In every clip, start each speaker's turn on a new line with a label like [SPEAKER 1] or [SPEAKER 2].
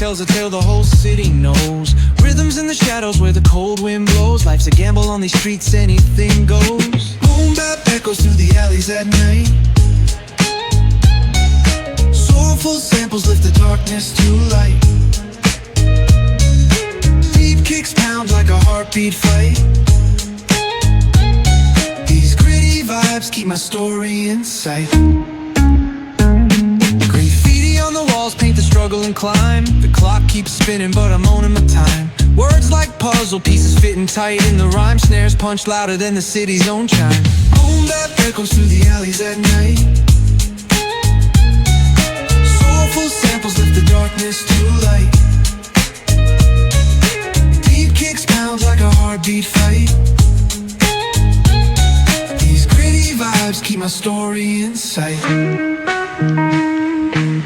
[SPEAKER 1] tells a tale the whole city knows. Rhythms in the shadows where the cold wind blows. Life's a gamble on these streets, anything goes. Boom bap echoes through the alleys at night. Soulful samples lift the darkness to light. Beat kicks pound like a heartbeat fight. These gritty vibes keep my story in sight. Graffiti on the walls paint the struggle and climb. The clock keeps spinning but I'm owning my time. Words like puzzle pieces fitting tight in the rhyme. Snares punch louder than the city's own chime. Boom bap echoes through the alleys at night. Soulful samples lift the darkness to light. Beat kicks pound like a heartbeat fight. These gritty vibes keep my story in sight.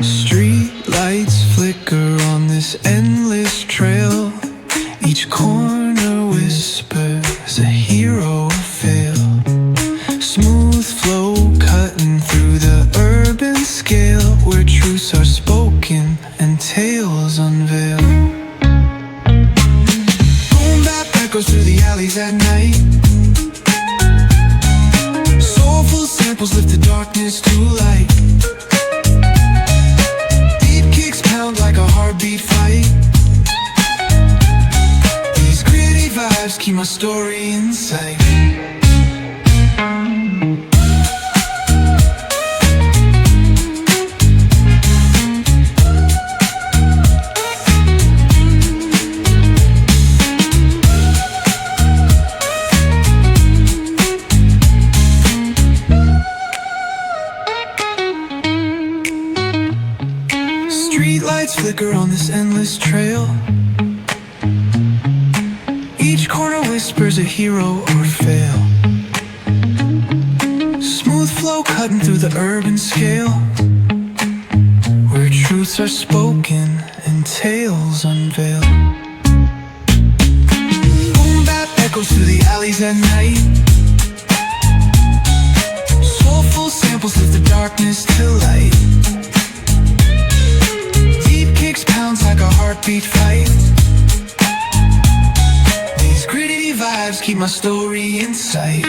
[SPEAKER 1] Street lights flicker on this endless trail. Each corner whispers a hero fail. Smooth flow cutting through the urban scale, where truths are spoken and tales unveil. Boom bap echoes through the alleys at night. Soulful samples lift the darkness to light. Beat kicks pound like a heartbeat fight. These gritty vibes keep my story in sight. Streetlights flicker on this endless trail. Each corner whispers a hero or fail. Smooth flow cutting through the urban scale, where truths are spoken and tales unveil. Boom bap echoes through the alleys at night. Soulful samples lift the darkness to light. Pounds like a heartbeat fight. These gritty vibes keep my story in sight.